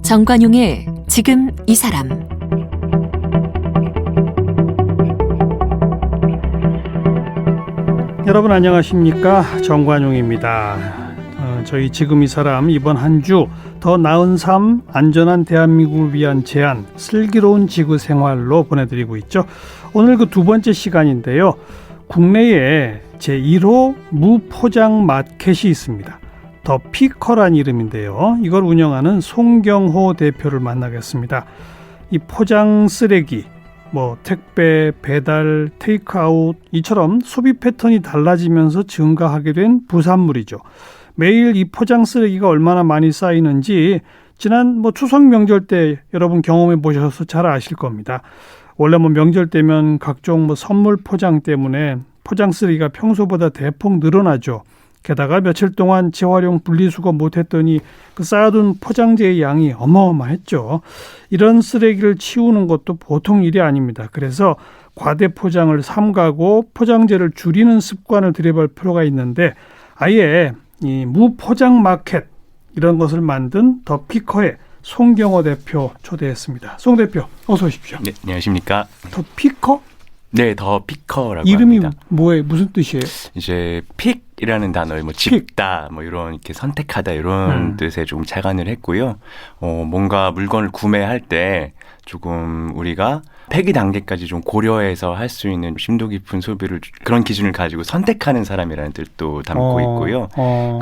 정관용의 지금 이 사람. 여러분 안녕하십니까? 정관용입니다. 저희 지금 이 사람 이번 한 주 더 나은 삶, 안전한 대한민국을 위한 제안, 슬기로운 지구 생활로 보내드리고 있죠. 오늘 그 두 번째 시간인데요. 국내에 제1호 무포장 마켓이 있습니다. 더 피커란 이름인데요. 이걸 운영하는 송경호 대표를 만나겠습니다. 이 포장 쓰레기, 택배, 배달, 테이크아웃 이처럼 소비 패턴이 달라지면서 증가하게 된 부산물이죠. 매일 이 포장 쓰레기가 얼마나 많이 쌓이는지 지난 추석 명절 때 여러분 경험해 보셔서 잘 아실 겁니다. 원래 명절 때면 각종 선물 포장 때문에 포장 쓰레기가 평소보다 대폭 늘어나죠. 게다가 며칠 동안 재활용 분리수거 못했더니 그 쌓아둔 포장재의 양이 어마어마했죠. 이런 쓰레기를 치우는 것도 보통 일이 아닙니다. 그래서 과대 포장을 삼가고 포장재를 줄이는 습관을 들여볼 필요가 있는데 아예 이 무포장 마켓 이런 것을 만든 더 피커의 송경호 대표 초대했습니다. 송 대표 어서 오십시오. 네, 안녕하십니까. 더 피커? 네, 더 피커라고 이름이 합니다. 뭐예요? 무슨 뜻이에요? 이제 픽이라는 단어에 집다, 이런 이렇게 선택하다 이런 뜻에 조금 착안을 했고요. 뭔가 물건을 구매할 때 조금 우리가 폐기 단계까지 좀 고려해서 할 수 있는 심도 깊은 소비를 그런 기준을 가지고 선택하는 사람이라는 뜻도 담고 있고요.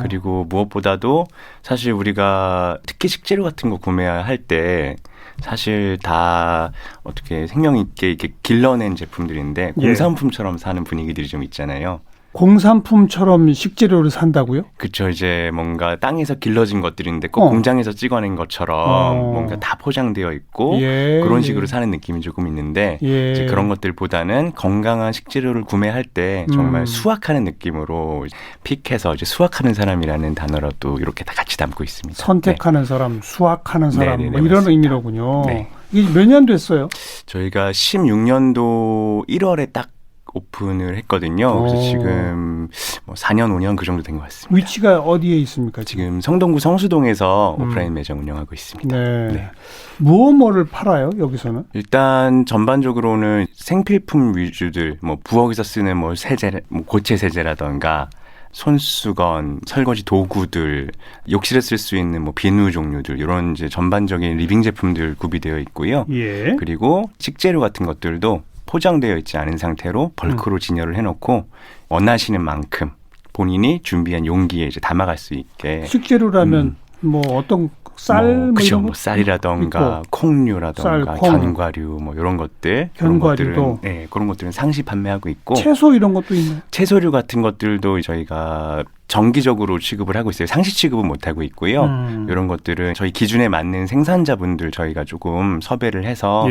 그리고 무엇보다도 사실 우리가 특히 식재료 같은 거 구매할 때 사실 다 어떻게 생명 있게 이렇게 길러낸 제품들인데 공산품처럼 사는 분위기들이 좀 있잖아요. 공산품처럼 식재료를 산다고요? 그렇죠. 이제 뭔가 땅에서 길러진 것들인데 꼭 공장에서 찍어낸 것처럼 뭔가 다 포장되어 있고 그런 식으로 사는 느낌이 조금 있는데 이제 그런 것들보다는 건강한 식재료를 구매할 때 정말 수확하는 느낌으로 픽해서 이제 수확하는 사람이라는 단어로 또 이렇게 다 같이 담고 있습니다. 선택하는 사람, 수확하는 사람 이런 맞습니다. 의미로군요. 네. 이게 몇 년 됐어요? 저희가 16년도 1월에 딱 오픈을 했거든요. 그래서 지금 4년, 5년 그 정도 된 것 같습니다. 위치가 어디에 있습니까? 지금 성동구 성수동에서 오프라인 매장 운영하고 있습니다. 네. 뭐를 팔아요? 여기서는? 일단 전반적으로는 생필품 위주들, 부엌에서 쓰는 세제, 고체 세제라던가 손수건, 설거지 도구들, 욕실에 쓸 수 있는 비누 종류들 이런 이제 전반적인 리빙 제품들 구비되어 있고요. 그리고 식재료 같은 것들도 포장되어 있지 않은 상태로 벌크로 진열을 해놓고 원하시는 만큼 본인이 준비한 용기에 이제 담아갈 수 있게. 식재료라면 어떤 쌀 그렇죠. 쌀이라던가 콩류라던가 견과류 이런 것들, 견과류도 그런 것들은 상시 판매하고 있고 채소 이런 것도 있나요? 채소류 같은 것들도 저희가 정기적으로 취급을 하고 있어요. 상시 취급은 못 하고 있고요. 이런 것들은 저희 기준에 맞는 생산자분들 저희가 조금 섭외를 해서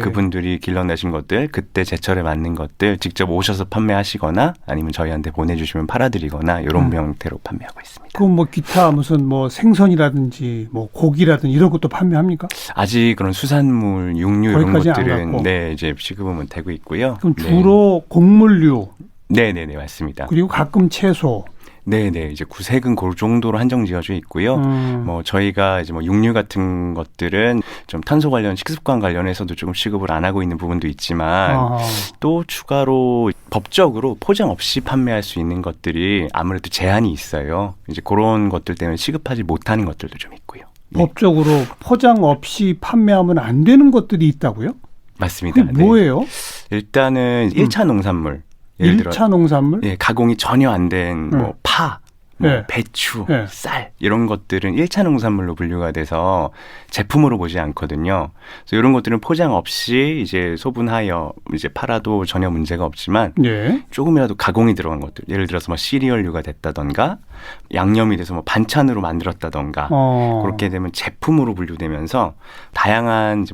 그분들이 길러내신 것들, 그때 제철에 맞는 것들 직접 오셔서 판매하시거나 아니면 저희한테 보내주시면 팔아드리거나 이런 형태로 판매하고 있습니다. 그럼 기타 무슨 생선이라든지 고기라든지 이런 것도 판매합니까? 아직 그런 수산물, 육류 이런 것들은 이제 취급은 못 하고 있고요. 그럼 주로 곡물류. 네네네 맞습니다. 그리고 가끔 채소. 네네 이제 구색은 그 정도로 한정 지어져 있고요. 저희가 이제 육류 같은 것들은 좀 탄소 관련, 식습관 관련해서도 조금 취급을 안 하고 있는 부분도 있지만 또 추가로 법적으로 포장 없이 판매할 수 있는 것들이 아무래도 제한이 있어요. 이제 그런 것들 때문에 취급하지 못하는 것들도 좀 있고요. 법적으로 포장 없이 판매하면 안 되는 것들이 있다고요? 맞습니다. 그게 뭐예요? 일단은 1차 농산물. 1차 농산물? 가공이 전혀 안 된 파, 배추, 쌀 이런 것들은 1차 농산물로 분류가 돼서 제품으로 보지 않거든요. 그래서 이런 것들은 포장 없이 이제 소분하여 이제 팔아도 전혀 문제가 없지만 조금이라도 가공이 들어간 것들, 예를 들어서 시리얼류가 됐다던가 양념이 돼서 반찬으로 만들었다던가 그렇게 되면 제품으로 분류되면서 다양한 이제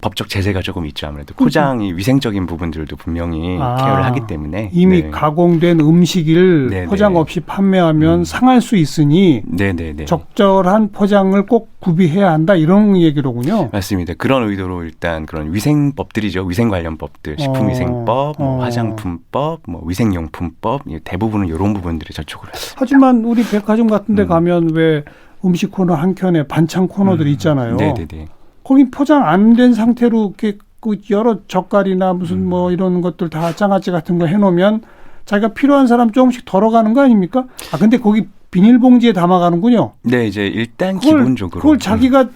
법적 제재가 조금 있죠. 아무래도 포장이 위생적인 부분들도 분명히 케어를 하기 때문에 이미 네. 가공된 음식을 네네. 포장 없이 판매하면 상할 수 있으니 네네네. 적절한 포장을 꼭 구비해야 한다 이런 얘기로군요. 맞습니다. 그런 의도로 일단 그런 위생법들이죠. 위생 관련 법들, 식품위생법, 뭐 화장품법, 뭐 위생용품법 대부분은 이런 부분들이 저촉을 해요. 하지만 우리 백화점 같은 데 가면 왜 음식 코너 한켠에 반찬 코너들이 있잖아요. 네네네. 거기 포장 안 된 상태로 이렇게 그 여러 젓갈이나 무슨 뭐 이런 것들 다 장아찌 같은 거 해놓으면 자기가 필요한 사람 조금씩 덜어가는 거 아닙니까? 아 근데 거기 비닐봉지에 담아가는군요. 네, 이제 일단 기본적으로 그걸 자기가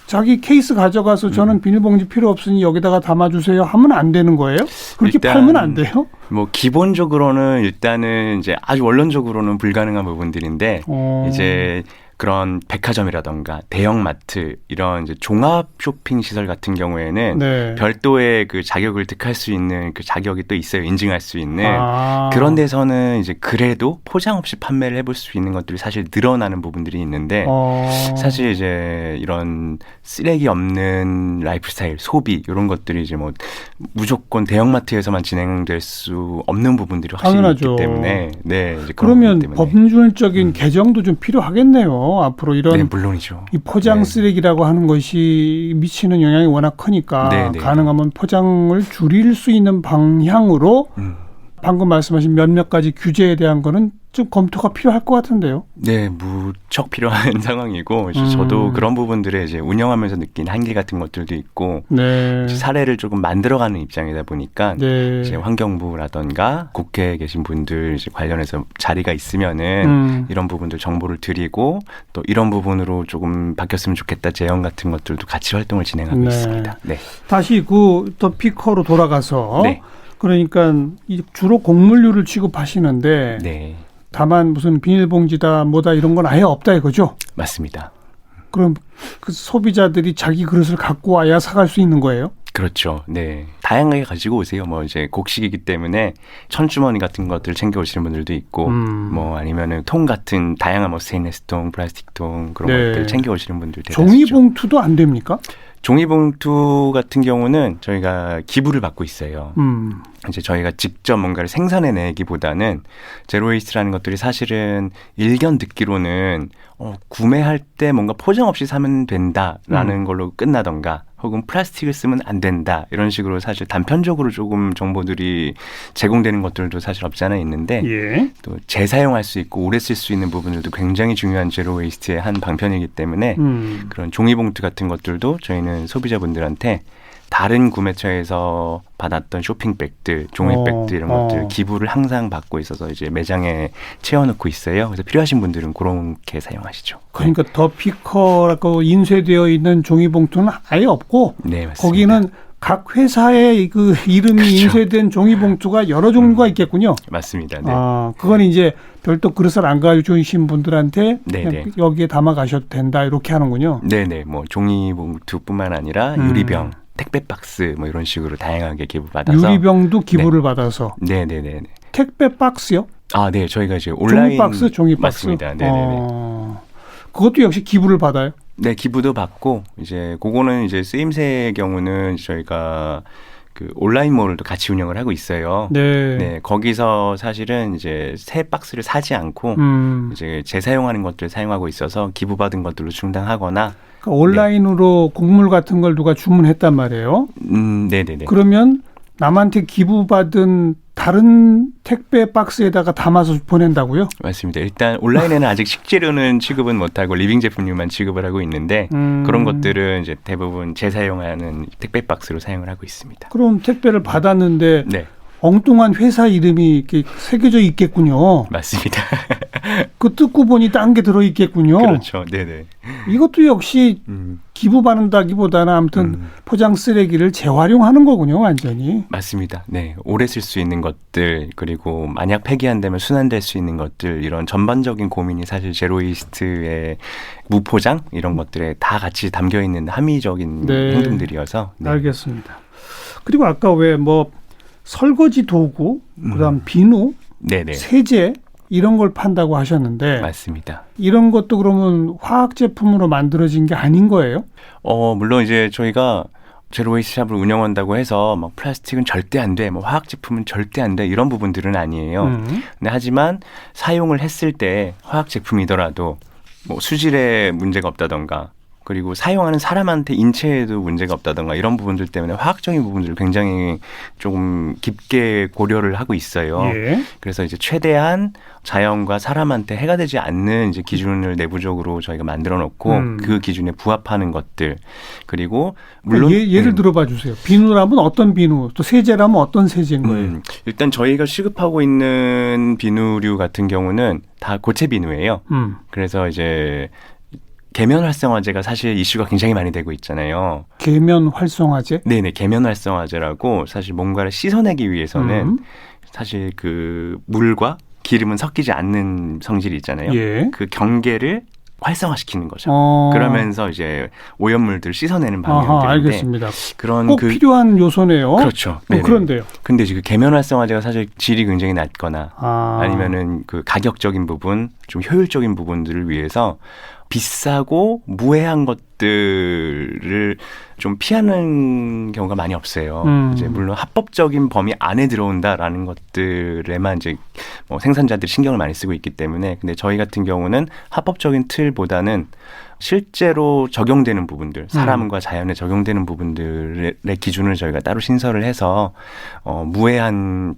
자기 케이스 가져가서 저는 비닐봉지 필요 없으니 여기다가 담아주세요 하면 안 되는 거예요? 그렇게 일단 팔면 안 돼요? 뭐 기본적으로는 일단은 이제 아주 원론적으로는 불가능한 부분들인데 이제 그런 백화점이라던가 대형마트 이런 이제 종합 쇼핑 시설 같은 경우에는 네. 별도의 그 자격을 득할 수 있는 그 자격이 또 있어요. 인증할 수 있는. 아. 그런 데서는 이제 그래도 포장 없이 판매를 해볼 수 있는 것들이 사실 늘어나는 부분들이 있는데 사실 이제 이런 쓰레기 없는 라이프 스타일, 소비 이런 것들이 이제 뭐 무조건 대형마트에서만 진행될 수 없는 부분들이 확실히 당연하죠. 있기 때문에 네, 이제 그런 그러면 부분 때문에. 법률적인 개정도 좀 필요하겠네요. 앞으로 이런 네, 물론이죠. 이 포장 네. 쓰레기라고 하는 것이 미치는 영향이 워낙 크니까 네, 네, 가능하면 포장을 줄일 수 있는 방향으로 방금 말씀하신 몇몇 가지 규제에 대한 거는 좀 검토가 필요할 것 같은데요. 네, 무척 필요한 상황이고 저도 그런 부분들에 이제 운영하면서 느낀 한계 같은 것들도 있고 네. 사례를 조금 만들어가는 입장이다 보니까 네. 이제 환경부라던가 국회에 계신 분들 이제 관련해서 자리가 있으면은 이런 부분들 정보를 드리고 또 이런 부분으로 조금 바뀌었으면 좋겠다 제언 같은 것들도 같이 활동을 진행하고 네. 있습니다. 네. 다시 그 더 피커로 돌아가서 네. 그러니까 주로 곡물류를 취급하시는데 네, 다만 무슨 비닐봉지다 뭐다 이런 건 아예 없다 이거죠? 맞습니다. 그럼 그 소비자들이 자기 그릇을 갖고 와야 사갈 수 있는 거예요? 그렇죠. 네. 다양하게 가지고 오세요. 뭐 이제 곡식이기 때문에 천주머니 같은 것들 챙겨 오시는 분들도 있고, 뭐 아니면은 통 같은 다양한 뭐 스테인리스 통, 플라스틱 통 그런 네. 것들 챙겨 오시는 분들 대다수죠. 종이봉투도 안 됩니까? 종이봉투 같은 경우는 저희가 기부를 받고 있어요. 이제 저희가 직접 뭔가를 생산해내기보다는 제로웨이스트라는 것들이 사실은 일견 듣기로는 구매할 때 뭔가 포장 없이 사면 된다라는 걸로 끝나던가 혹은 플라스틱을 쓰면 안 된다 이런 식으로 사실 단편적으로 조금 정보들이 제공되는 것들도 사실 없지 않아 있는데 예. 또 재사용할 수 있고 오래 쓸 수 있는 부분들도 굉장히 중요한 제로웨이스트의 한 방편이기 때문에 그런 종이봉투 같은 것들도 저희는 소비자분들한테 다른 구매처에서 받았던 쇼핑백들, 종이백들 이런 것들 기부를 항상 받고 있어서 이제 매장에 채워놓고 있어요. 그래서 필요하신 분들은 그렇게 사용하시죠. 그러니까 더 피커라고 인쇄되어 있는 종이봉투는 아예 없고 네, 맞습니다. 거기는 각 회사의 그 이름이 그렇죠. 인쇄된 종이봉투가 여러 종류가 있겠군요. 맞습니다. 네. 아, 그건 이제 별도 그릇을 안 가져오신 분들한테 네, 그냥 네. 여기에 담아 가셔도 된다 이렇게 하는군요. 네네, 뭐 종이봉투뿐만 아니라 유리병, 택배 박스 뭐 이런 식으로 다양하게 기부받아서 유리병도 기부를 받아서 네네네. 택배 박스요? 아, 네, 저희가 이제 온라인 종이 박스. 맞습니다. 네네네. 그것도 역시 기부를 받아요. 네, 기부도 받고 이제 그거는 이제 쓰임새의 경우는 저희가 그 온라인몰도 같이 운영을 하고 있어요. 네. 네, 거기서 사실은 이제 새 박스를 사지 않고 이제 재사용하는 것들을 사용하고 있어서 기부받은 것들로 충당하거나 그러니까 온라인으로 곡물 같은 걸 누가 주문했단 말이에요. 네네네. 그러면 남한테 기부받은 다른 택배 박스에다가 담아서 보낸다고요? 맞습니다. 일단 온라인에는 아직 식재료는 취급은 못하고 리빙 제품류만 취급을 하고 있는데 그런 것들은 이제 대부분 재사용하는 택배 박스로 사용을 하고 있습니다. 그럼 택배를 받았는데 네, 엉뚱한 회사 이름이 이렇게 새겨져 있겠군요. 맞습니다. 그 뜯고 보니 딴 게 들어 있겠군요. 그렇죠. 네네. 이것도 역시 기부받는다기보다는 아무튼 포장 쓰레기를 재활용하는 거군요, 완전히. 맞습니다. 네, 오래 쓸 수 있는 것들 그리고 만약 폐기한다면 순환될 수 있는 것들 이런 전반적인 고민이 사실 제로이스트의 무포장 이런 것들에 다 같이 담겨 있는 함의적인 네. 행동들이어서. 네. 알겠습니다. 그리고 아까 왜 뭐 설거지 도구, 그다음 비누, 네네. 세제 이런 걸 판다고 하셨는데 맞습니다. 이런 것도 그러면 화학 제품으로 만들어진 게 아닌 거예요? 물론 이제 저희가 제로 웨이스트 샵을 운영한다고 해서 막 플라스틱은 절대 안 돼, 뭐 화학 제품은 절대 안 돼 이런 부분들은 아니에요. 근데 하지만 사용을 했을 때 화학 제품이더라도 뭐 수질에 문제가 없다던가 그리고 사용하는 사람한테 인체에도 문제가 없다던가 이런 부분들 때문에 화학적인 부분들을 굉장히 조금 깊게 고려를 하고 있어요. 예. 그래서 이제 최대한 자연과 사람한테 해가 되지 않는 이제 기준을 내부적으로 저희가 만들어 놓고 그 기준에 부합하는 것들 그리고 물론 예를 들어봐 주세요. 비누라면 어떤 비누, 또 세제라면 어떤 세제인 거예요? 일단 저희가 취급하고 있는 비누류 같은 경우는 다 고체 비누예요. 그래서 이제 계면 활성화제가 사실 이슈가 굉장히 많이 되고 있잖아요. 계면 활성화제? 네네, 계면 활성화제라고 사실 뭔가를 씻어내기 위해서는 사실 그 물과 기름은 섞이지 않는 성질이 있잖아요. 예. 그 경계를 활성화시키는 거죠. 그러면서 이제 오염물들을 씻어내는 방향인데 알겠습니다. 그런 꼭 필요한 요소네요. 그렇죠. 그런데요. 근데 지금 계면 활성화제가 사실 질이 굉장히 낮거나 아니면은 그 가격적인 부분, 좀 효율적인 부분들을 위해서 비싸고 무해한 것들을 좀 피하는 경우가 많이 없어요. 이제 물론 합법적인 범위 안에 들어온다라는 것들에만 이제 뭐 생산자들이 신경을 많이 쓰고 있기 때문에 근데 저희 같은 경우는 합법적인 틀보다는 실제로 적용되는 부분들, 사람과 자연에 적용되는 부분들의 기준을 저희가 따로 신설을 해서 무해한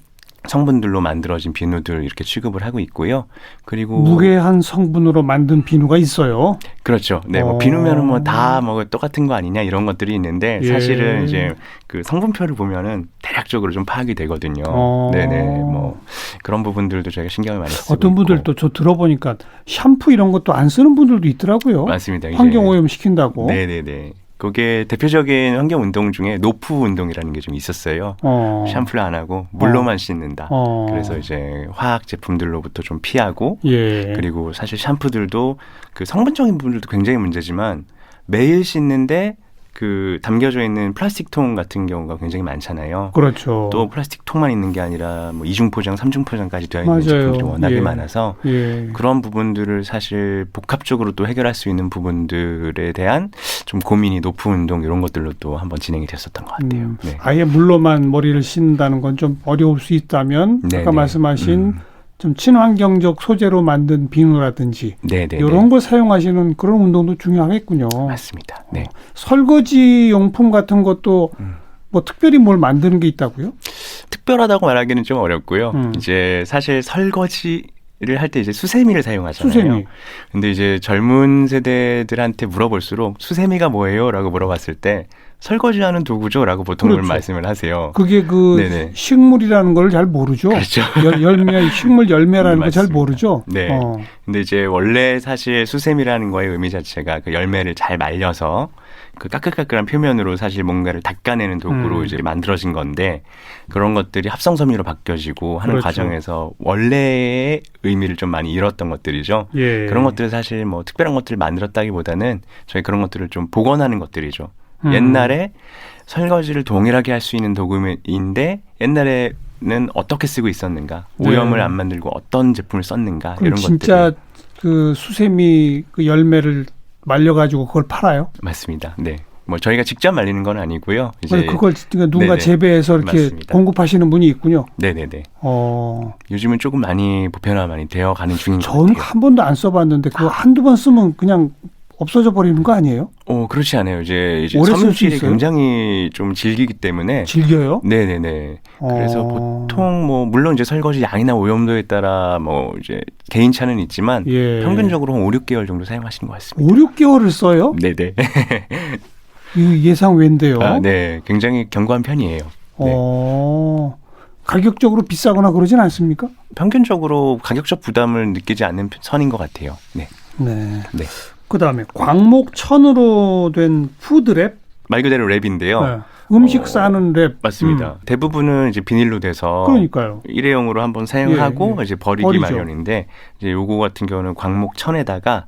성분들로 만들어진 비누들 이렇게 취급을 하고 있고요. 그리고 무해한 성분으로 만든 비누가 있어요. 그렇죠. 네, 뭐 비누면은 뭐 다 뭐 똑같은 거 아니냐 이런 것들이 있는데 사실은 이제 그 성분표를 보면은 대략적으로 좀 파악이 되거든요. 네네, 뭐 그런 부분들도 저희가 신경을 많이 쓰고 어떤 분들도 저 들어보니까 샴푸 이런 것도 안 쓰는 분들도 있더라고요. 맞습니다. 환경 오염 시킨다고. 네네네. 그게 대표적인 환경 운동 중에 노프 운동이라는 게 좀 있었어요. 샴푸를 안 하고 물로만 씻는다. 그래서 이제 화학 제품들로부터 좀 피하고 그리고 사실 샴푸들도 그 성분적인 부분들도 굉장히 문제지만 매일 씻는데 그 담겨져 있는 플라스틱 통 같은 경우가 굉장히 많잖아요. 그렇죠. 또 플라스틱 통만 있는 게 아니라 뭐 이중 포장, 삼중 포장까지 되어 있는 제품들이 워낙에 많아서 그런 부분들을 사실 복합적으로 또 해결할 수 있는 부분들에 대한 좀 고민이 높은 운동 이런 것들로 또 한번 진행이 됐었던 것 같아요. 네. 아예 물로만 머리를 씻는다는 건 좀 어려울 수 있다면 아까 말씀하신 좀 친환경적 소재로 만든 비누라든지 이런 걸 사용하시는 그런 운동도 중요하겠군요. 맞습니다. 네. 설거지 용품 같은 것도 뭐 특별히 뭘 만드는 게 있다고요? 특별하다고 말하기는 좀 어렵고요. 이제 사실 설거지를 할 때 이제 수세미를 사용하잖아요. 수세미. 근데 이제 젊은 세대들한테 물어볼수록 수세미가 뭐예요?라고 물어봤을 때 설거지하는 도구죠라고 보통은 말씀을 하세요. 그게 그 식물이라는 걸 잘 모르죠. 그렇죠. 식물 열매라는 걸 잘 모르죠. 네. 근데 이제 원래 사실 수세미라는 거의 의미 자체가 그 열매를 잘 말려서 그 까끌까끌한 표면으로 사실 뭔가를 닦아내는 도구로 이제 만들어진 건데 그런 것들이 합성섬유로 바뀌어지고 하는 과정에서 원래의 의미를 좀 많이 잃었던 것들이죠. 그런 것들을 사실 뭐 특별한 것들을 만들었다기보다는 저희 그런 것들을 좀 복원하는 것들이죠. 옛날에 설거지를 동일하게 할 수 있는 도구인데 옛날에는 어떻게 쓰고 있었는가, 오염을 안 만들고 어떤 제품을 썼는가 이런 것들. 진짜 그 수세미 그 열매를 말려가지고 그걸 팔아요? 맞습니다. 네. 뭐 저희가 직접 말리는 건 아니고요. 이제 그걸 누군가 재배해서 이렇게 맞습니다. 공급하시는 분이 있군요. 네네네. 요즘은 조금 많이 보편화 많이 되어가는 중인 것 같아요. 저는 한 번도 안 써봤는데 그거 한두 번 쓰면 그냥 없어져 버리는 거 아니에요? 그렇지 않아요. 이제 섬유질이 굉장히 좀 질기기 때문에. 질겨요? 네네네. 그래서 보통 뭐 물론 이제 설거지 양이나 오염도에 따라 뭐 이제 개인차는 있지만 평균적으로 한 5, 6개월 정도 사용하시는 것 같습니다. 5, 6개월을 써요? 네네. 예상 외인데요. 네, 굉장히 견고한 편이에요. 네. 가격적으로 비싸거나 그러진 않습니까? 평균적으로 가격적 부담을 느끼지 않는 선인 것 같아요. 네. 네. 그다음에 광목천으로 된 푸드랩? 말 그대로 랩인데요. 네. 음식 싸는 랩. 맞습니다. 대부분은 이제 비닐로 돼서 그러니까요. 일회용으로 한번 사용하고 이제 버리기 마련인데 이제 요거 같은 경우는 광목천에다가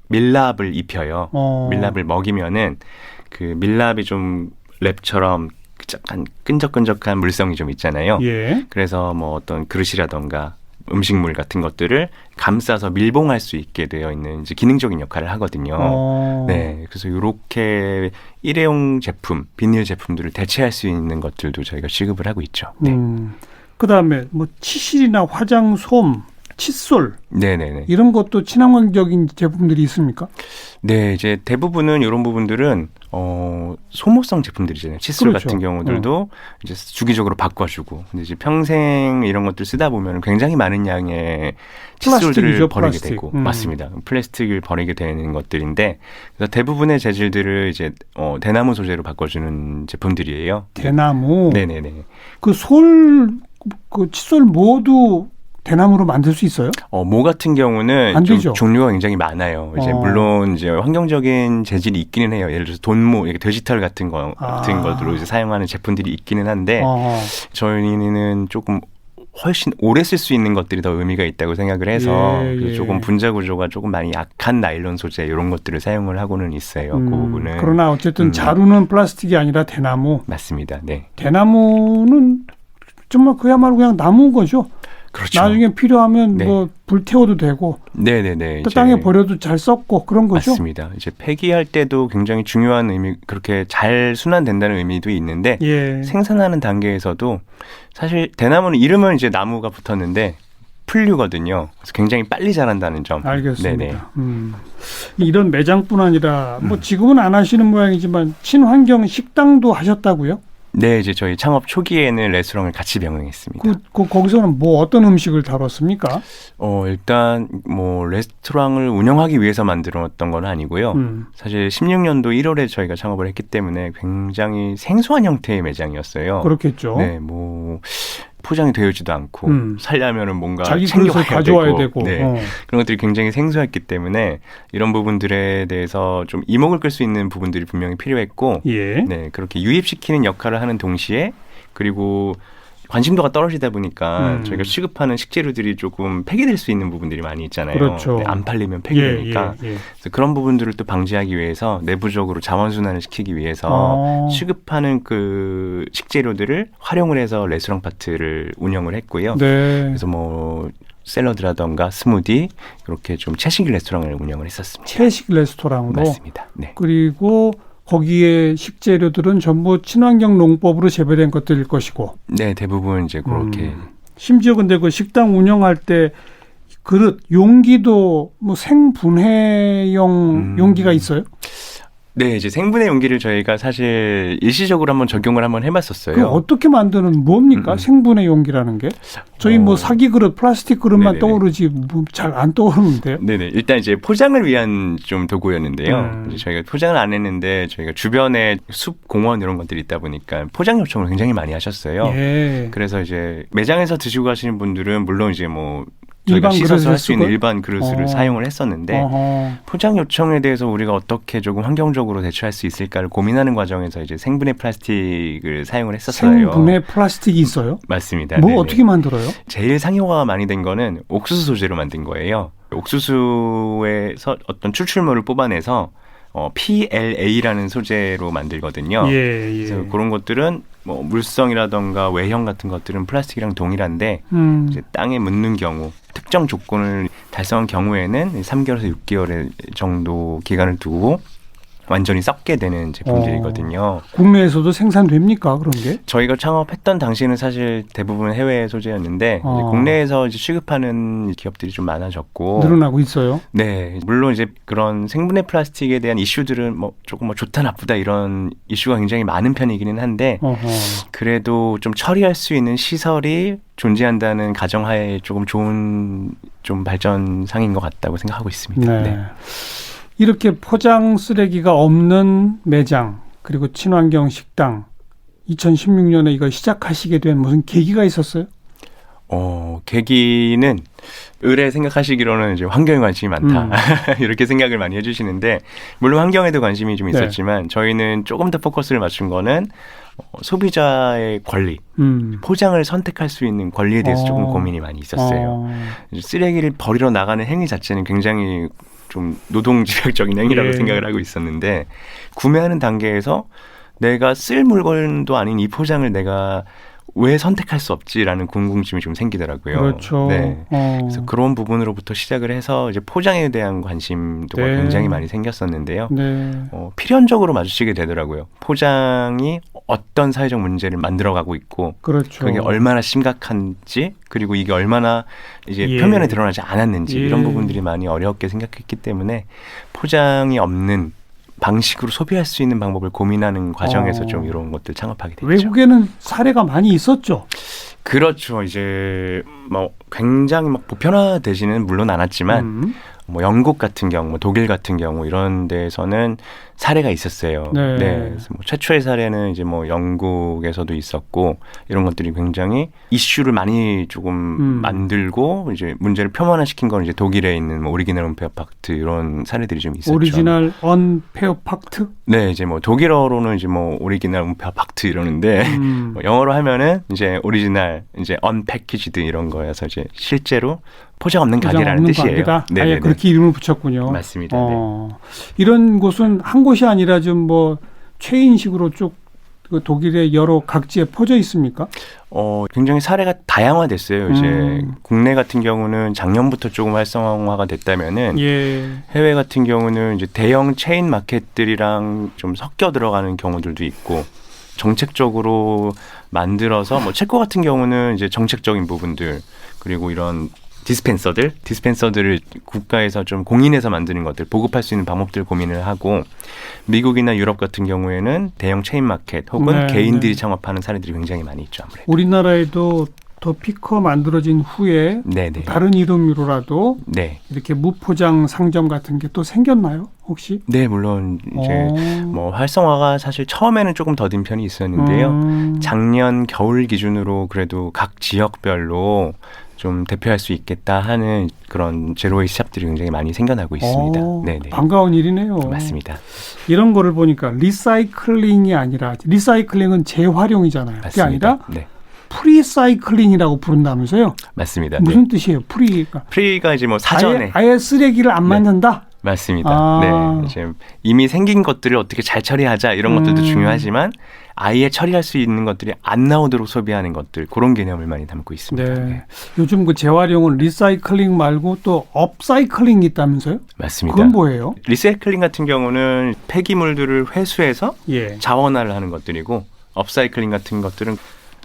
밀랍을 입혀요. 밀랍을 먹이면은 그 밀랍이 좀 랩처럼 약간 끈적끈적한 물성이 좀 있잖아요. 그래서 뭐 어떤 그릇이라던가 음식물 같은 것들을 감싸서 밀봉할 수 있게 되어 있는 이제 기능적인 역할을 하거든요. 네, 그래서 이렇게 일회용 제품, 비닐 제품들을 대체할 수 있는 것들도 저희가 취급을 하고 있죠. 네. 그다음에 뭐 치실이나 화장솜, 칫솔 네네네. 이런 것도 친환경적인 제품들이 있습니까? 네, 이제 대부분은 이런 부분들은 소모성 제품들이잖아요. 칫솔 그렇죠. 같은 경우들도 이제 주기적으로 바꿔주고, 근데 이제 평생 이런 것들 쓰다 보면 굉장히 많은 양의 칫솔들을 플라스틱이죠, 버리게 플라스틱. 되고, 맞습니다. 플라스틱을 버리게 되는 것들인데, 그래서 대부분의 재질들을 이제 대나무 소재로 바꿔주는 제품들이에요. 대나무. 네네네. 그 칫솔 모두 대나무로 만들 수 있어요? 모 같은 경우는 안 좀 되죠. 종류가 굉장히 많아요. 이제 물론 이제 환경적인 재질이 있기는 해요. 예를 들어서 돈모, 이렇게 디지털 같은 것으로 이제 사용하는 제품들이 있기는 한데 저희는 조금 훨씬 오래 쓸 수 있는 것들이 더 의미가 있다고 생각을 해서 그래서 조금 분자 구조가 조금 많이 약한 나일론 소재 이런 것들을 사용을 하고는 있어요. 그 부분은. 그러나 어쨌든 자루는 플라스틱이 아니라 대나무. 맞습니다. 네. 대나무는 정말 그야말로 그냥 나무인 거죠. 그렇죠. 나중에 필요하면 네. 뭐 불태워도 되고, 네네네. 또 땅에 버려도 잘 썩고 그런 거죠. 맞습니다. 이제 폐기할 때도 굉장히 중요한 의미, 그렇게 잘 순환된다는 의미도 있는데 예. 생산하는 단계에서도 사실 대나무는 이름은 이제 나무가 붙었는데 풀류거든요. 그래서 굉장히 빨리 자란다는 점. 알겠습니다. 이런 매장뿐 아니라 뭐 지금은 안 하시는 모양이지만 친환경 식당도 하셨다고요? 네, 이제 저희 창업 초기에는 레스토랑을 같이 병행했습니다. 거기서는 뭐 어떤 음식을 다뤘습니까? 일단 뭐 레스토랑을 운영하기 위해서 만들었던 건 아니고요. 사실 16년도 1월에 저희가 창업을 했기 때문에 굉장히 생소한 형태의 매장이었어요. 그렇겠죠. 네, 뭐 포장이 되어지도 않고 살려면은 뭔가 자기 챙겨와야 그릇을 가져와야 되고. 네. 그런 것들이 굉장히 생소했기 때문에 이런 부분들에 대해서 좀 이목을 끌 수 있는 부분들이 분명히 필요했고, 예. 네, 그렇게 유입시키는 역할을 하는 동시에 그리고 관심도가 떨어지다 보니까 저희가 취급하는 식재료들이 조금 폐기될 수 있는 부분들이 많이 있잖아요. 그렇죠. 네, 안 팔리면 폐기되니까. 예. 그래서 그런 부분들을 또 방지하기 위해서 내부적으로 자원순환을 시키기 위해서 취급하는 그 식재료들을 활용을 해서 레스토랑 파트를 운영을 했고요. 네. 그래서 뭐 샐러드라던가 스무디 이렇게 좀 채식 레스토랑을 운영을 했었습니다. 채식 레스토랑으로. 맞습니다. 네. 그리고 거기에 식재료들은 전부 친환경 농법으로 재배된 것들일 것이고. 네, 대부분 이제 그렇게. 심지어 근데 그 식당 운영할 때 그릇, 용기도 뭐 생분해용 용기가 있어요? 네, 이제 생분해 용기를 저희가 사실 일시적으로 한번 적용을 한번 해봤었어요. 그 어떻게 만드는 뭡니까? 생분해 용기라는 게? 저희 뭐 사기 그릇, 플라스틱 그릇만 네네네. 떠오르지 잘 안 떠오르는데요. 네네. 일단 이제 포장을 위한 좀 도구였는데요. 이제 저희가 포장을 안 했는데 저희가 주변에 숲, 공원 이런 것들이 있다 보니까 포장 요청을 굉장히 많이 하셨어요. 예. 그래서 이제 매장에서 드시고 가시는 분들은 물론 이제 뭐 저희가 일반 씻어서 할 수 있는 그릇을 일반 그릇을 사용을 했었는데 포장 요청에 대해서 우리가 어떻게 조금 환경적으로 대처할 수 있을까를 고민하는 과정에서 이제 생분해 플라스틱을 사용을 했었어요. 생분해 플라스틱이 있어요? 맞습니다. 뭐 네네. 어떻게 만들어요? 제일 상용화가 많이 된 거는 옥수수 소재로 만든 거예요. 옥수수에서 어떤 추출물을 뽑아내서 PLA라는 소재로 만들거든요. 예. 그래서 그런 것들은 뭐 물성이라던가 외형 같은 것들은 플라스틱이랑 동일한데 이제 땅에 묻는 경우 특정 조건을 달성한 경우에는 3개월에서 6개월 정도 기간을 두고 완전히 썩게 되는 제품들이거든요. 국내에서도 생산됩니까 그런 게? 저희가 창업했던 당시에는 사실 대부분 해외 소재였는데 이제 국내에서 이제 취급하는 기업들이 좀 많아졌고 늘어나고 있어요. 네, 물론 이제 그런 생분해 플라스틱에 대한 이슈들은 뭐 조금 뭐 좋다 나쁘다 이런 이슈가 굉장히 많은 편이기는 한데 그래도 좀 처리할 수 있는 시설이 존재한다는 가정하에 조금 좋은 좀 발전상인 것 같다고 생각하고 있습니다. 네. 네. 이렇게 포장 쓰레기가 없는 매장 그리고 친환경 식당 2016년에 이거 시작하시게 된 무슨 계기가 있었어요? 계기는 의뢰 생각하시기로는 이제 환경에 관심이 많다 이렇게 생각을 많이 해주시는데 물론 환경에도 관심이 좀 있었지만 저희는 조금 더 포커스를 맞춘 거는 소비자의 권리, 포장을 선택할 수 있는 권리에 대해서 조금 고민이 많이 있었어요. 쓰레기를 버리러 나가는 행위 자체는 굉장히 좀 노동집약적인 행위라고 생각을 하고 있었는데 구매하는 단계에서 내가 쓸 물건도 아닌 이 포장을 내가 왜 선택할 수 없지라는 궁금증이 좀 생기더라고요. 그렇죠. 네. 그래서 그런 부분으로부터 시작을 해서 이제 포장에 대한 관심도가 네. 굉장히 많이 생겼었는데요. 네. 필연적으로 마주치게 되더라고요. 포장이 어떤 사회적 문제를 만들어가고 있고, 그렇죠. 그게 얼마나 심각한지, 그리고 이게 얼마나 이제 예. 표면에 드러나지 않았는지 예. 이런 부분들이 많이 어렵게 생각했기 때문에 포장이 없는 방식으로 소비할 수 있는 방법을 고민하는 과정에서 좀 이런 것들 창업하게 됐죠. 외국에는 사례가 많이 있었죠. 그렇죠. 이제 뭐 굉장히 막 보편화되지는 물론 않았지만 뭐 영국 같은 경우, 뭐 독일 같은 경우 이런 데에서는 사례가 있었어요. 네. 그래서 뭐 최초의 사례는 이제 뭐 영국에서도 있었고 이런 것들이 굉장히 이슈를 많이 조금 만들고 이제 문제를 표면화시킨 건 이제 독일에 있는 뭐 오리지널 언페어팍트 이런 사례들이 좀 있었죠. 오리지널 언페어팍트? 네, 이제 뭐 독일어로는 이제 뭐 오리지널 언페어팍트 이러는데 뭐 영어로 하면은 이제 오리지널 이제 언패키지드 이런 거여서 이제 실제로 포장 없는 가게라는 뜻이에요. 네, 아예 그렇게 이름을 붙였군요. 맞습니다. 네. 이런 곳은 한 곳이 아니라 좀 뭐 체인식으로 쭉 독일의 여러 각지에 퍼져 있습니까? 굉장히 사례가 다양화됐어요. 이제 국내 같은 경우는 작년부터 조금 활성화가 됐다면은 예. 해외 같은 경우는 이제 대형 체인 마켓들이랑 좀 섞여 들어가는 경우들도 있고 정책적으로 만들어서 뭐 체코 같은 경우는 이제 정책적인 부분들 그리고 이런 디스펜서들을 국가에서 좀 공인해서 만드는 것들, 보급할 수 있는 방법들 고민을 하고 미국이나 유럽 같은 경우에는 대형 체인 마켓 혹은 개인들이 창업하는 사례들이 굉장히 많이 있죠. 아무래도. 우리나라에도 더 피커 만들어진 후에 다른 이름으로라도 이렇게 무포장 상점 같은 게 또 생겼나요? 혹시? 네, 물론 이제 뭐 활성화가 사실 처음에는 조금 더딘 편이 있었는데요. 작년 겨울 기준으로 그래도 각 지역별로 좀 대표할 수 있겠다 하는 그런 제로웨이스트 샵들이 굉장히 많이 생겨나고 있습니다. 네네. 반가운 일이네요. 맞습니다. 이런 거를 보니까 리사이클링이 아니라 리사이클링은 재활용이잖아요. 그게 아니라 프리사이클링이라고 부른다면서요? 맞습니다. 무슨 뜻이에요? 프리가 이제 뭐 사전에 아예 쓰레기를 안 만든다? 맞습니다. 네, 이제 이미 생긴 것들을 어떻게 잘 처리하자 이런 것들도 중요하지만 아예 처리할 수 있는 것들이 안 나오도록 소비하는 것들 그런 개념을 많이 담고 있습니다. 네. 요즘 그 재활용은 리사이클링 말고 또 업사이클링이 있다면서요? 맞습니다. 그건 뭐예요? 리사이클링 같은 경우는 폐기물들을 회수해서 자원화를 하는 것들이고 업사이클링 같은 것들은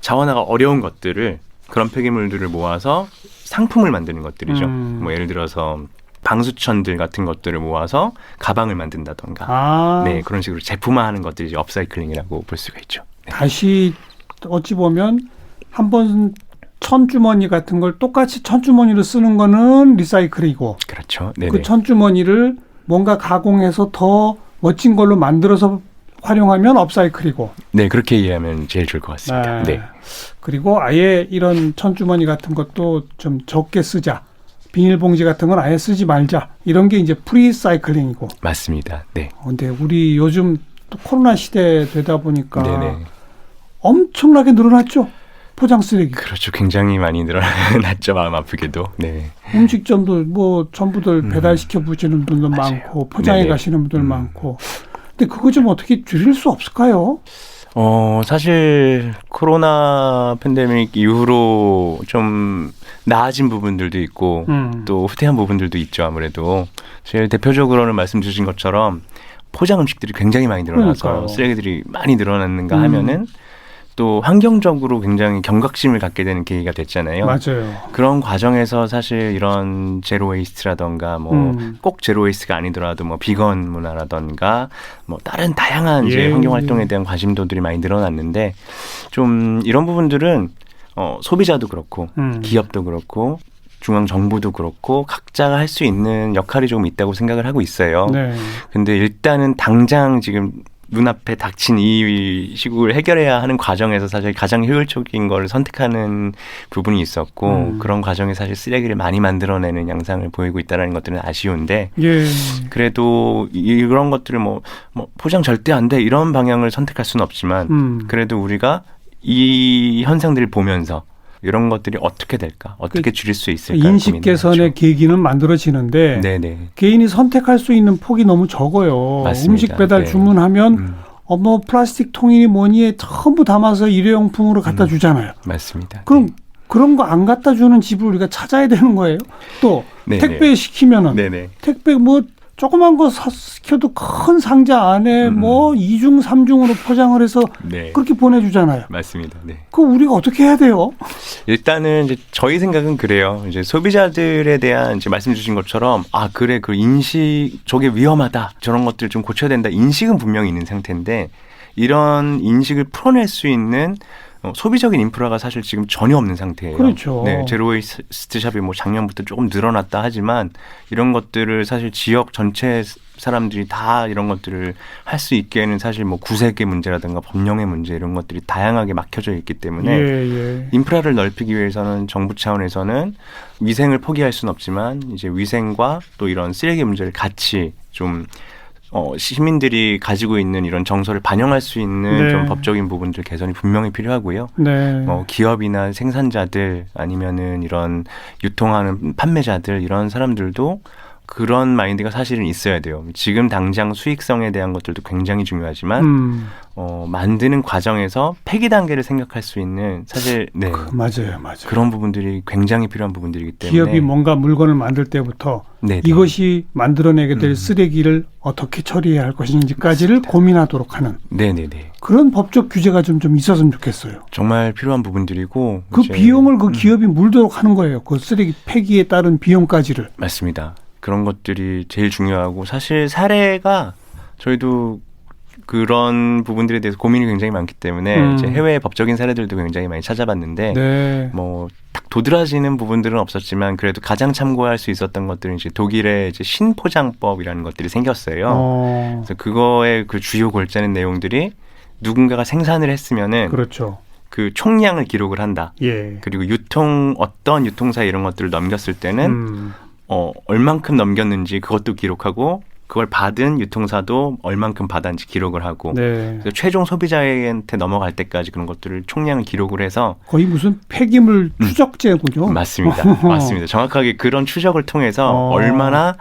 자원화가 어려운 것들을 그런 폐기물들을 모아서 상품을 만드는 것들이죠. 뭐 예를 들어서 방수천들 같은 것들을 모아서 가방을 만든다던가 네, 그런 식으로 제품화하는 것들이 이제 업사이클링이라고 볼 수가 있죠. 네. 다시 어찌 보면 한번 천주머니 같은 걸 똑같이 천주머니로 쓰는 거는 리사이클이고 그렇죠. 네네. 그 천주머니를 뭔가 가공해서 더 멋진 걸로 만들어서 활용하면 업사이클이고. 네, 그렇게 이해하면 제일 좋을 것 같습니다. 네. 그리고 아예 이런 천주머니 같은 것도 좀 적게 쓰자. 비닐봉지 같은 건 아예 쓰지 말자. 이런 게 이제 프리사이클링이고. 맞습니다. 네. 근데 우리 요즘 또 코로나 시대 되다 보니까 엄청나게 늘어났죠. 포장 쓰레기. 그렇죠. 굉장히 많이 늘어났죠. 마음 아프게도. 네. 음식점도 뭐 전부들 배달시켜 보시는 분도 많고 포장해 가시는 분들 많고. 근데 그거 좀 어떻게 줄일 수 없을까요? 사실 코로나 팬데믹 이후로 좀 나아진 부분들도 있고 또 후퇴한 부분들도 있죠. 아무래도 제일 대표적으로는 말씀 주신 것처럼 포장 음식들이 굉장히 많이 늘어나서 쓰레기들이 많이 늘어났는가 하면은 또 환경적으로 굉장히 경각심을 갖게 되는 계기가 됐잖아요. 맞아요. 그런 과정에서 사실 이런 제로 웨이스트라던가 뭐 꼭 제로 웨이스트가 아니더라도 뭐 비건 문화라던가 뭐 다른 다양한 이제 환경 활동에 대한 관심도들이 많이 늘어났는데 좀 이런 부분들은 소비자도 그렇고 기업도 그렇고 중앙 정부도 그렇고 각자가 할 수 있는 역할이 조금 있다고 생각을 하고 있어요. 네. 근데 일단은 당장 지금 눈앞에 닥친 이 시국을 해결해야 하는 과정에서 사실 가장 효율적인 걸 선택하는 부분이 있었고 그런 과정에 사실 쓰레기를 많이 만들어내는 양상을 보이고 있다는 것들은 아쉬운데 그래도 이런 것들을 뭐 포장 절대 안 돼 이런 방향을 선택할 수는 없지만 그래도 우리가 이 현상들을 보면서 이런 것들이 어떻게 될까? 어떻게 줄일 수 있을까? 인식 개선의 계기는 만들어지는데 개인이 선택할 수 있는 폭이 너무 적어요. 맞습니다. 음식 배달 주문하면 뭐 플라스틱 통이니 뭐니 전부 담아서 일회용품으로 갖다 주잖아요. 맞습니다. 그럼 그런 거 안 갖다 주는 집을 우리가 찾아야 되는 거예요. 또 네네. 택배 시키면은 네네. 택배 뭐 조그만 거 시켜도 큰 상자 안에 뭐 2중, 3중으로 포장을 해서 네. 그렇게 보내주잖아요. 맞습니다. 네. 그거 우리가 어떻게 해야 돼요? 일단은 이제 저희 생각은 그래요. 이제 소비자들에 대한 이제 말씀 주신 것처럼 그래 그 인식 저게 위험하다 저런 것들 좀 고쳐야 된다 인식은 분명히 있는 상태인데 이런 인식을 풀어낼 수 있는 소비적인 인프라가 사실 지금 전혀 없는 상태예요. 그렇죠. 네, 제로웨이스트 샵이 뭐 작년부터 조금 늘어났다 하지만 이런 것들을 사실 지역 전체 사람들이 다 이런 것들을 할 수 있게는 사실 뭐 구색의 문제라든가 법령의 문제 이런 것들이 다양하게 막혀져 있기 때문에 예. 인프라를 넓히기 위해서는 정부 차원에서는 위생을 포기할 수는 없지만 이제 위생과 또 이런 쓰레기 문제를 같이 좀 시민들이 가지고 있는 이런 정서를 반영할 수 있는 네. 좀 법적인 부분들 개선이 분명히 필요하고요. 네. 기업이나 생산자들 아니면은 이런 유통하는 판매자들 이런 사람들도 그런 마인드가 사실은 있어야 돼요. 지금 당장 수익성에 대한 것들도 굉장히 중요하지만 만드는 과정에서 폐기 단계를 생각할 수 있는 사실 네. 맞아요. 그런 부분들이 굉장히 필요한 부분들이기 때문에 기업이 뭔가 물건을 만들 때부터 네네. 이것이 만들어내게 될 쓰레기를 어떻게 처리해야 할 것인지까지를 고민하도록 하는 네네네. 그런 법적 규제가 좀 있었으면 좋겠어요. 정말 필요한 부분들이고 그 이제 비용을 그 기업이 물도록 하는 거예요. 그 쓰레기 폐기에 따른 비용까지를. 맞습니다. 그런 것들이 제일 중요하고 사실 사례가 저희도 그런 부분들에 대해서 고민이 굉장히 많기 때문에 이제 해외 법적인 사례들도 굉장히 많이 찾아봤는데 네. 뭐 딱 도드라지는 부분들은 없었지만 그래도 가장 참고할 수 있었던 것들은 이제 독일의 이제 신포장법이라는 것들이 생겼어요. 그래서 그거의 그 주요 골자는 내용들이 누군가가 생산을 했으면은 그렇죠. 그 총량을 기록을 한다. 예. 그리고 어떤 유통사 이런 것들을 넘겼을 때는 얼만큼 넘겼는지 그것도 기록하고 그걸 받은 유통사도 얼만큼 받았는지 기록을 하고 네. 그래서 최종 소비자한테 넘어갈 때까지 그런 것들을 총량을 기록을 해서 거의 무슨 폐기물 추적제군요. 맞습니다. 맞습니다. 정확하게 그런 추적을 통해서 얼마나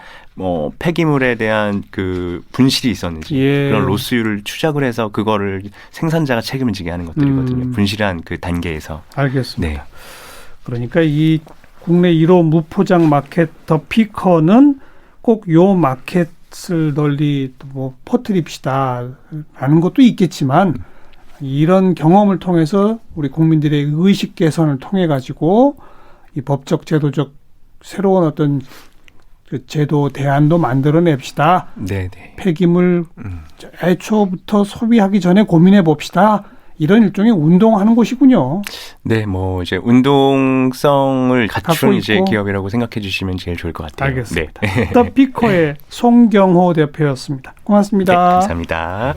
폐기물에 대한 그 분실이 있었는지 그런 로스율을 추적을 해서 그거를 생산자가 책임을 지게 하는 것들이거든요. 분실한 그 단계에서. 알겠습니다. 네. 그러니까 이 국내 1호 무포장 마켓 더 피커는 꼭 요 마켓을 널리 뭐 퍼뜨립시다 라는 것도 있겠지만 이런 경험을 통해서 우리 국민들의 의식 개선을 통해 가지고 이 법적 제도적 새로운 어떤 그 제도 대안도 만들어냅시다. 네네. 폐기물 애초부터 소비하기 전에 고민해 봅시다. 이런 일종의 운동하는 곳이군요. 네, 뭐 이제 운동성을 갖춘 이제 있고. 기업이라고 생각해 주시면 제일 좋을 것 같아요. 알겠습니다. 네. 더 피커의 송경호 대표였습니다. 고맙습니다. 네, 감사합니다.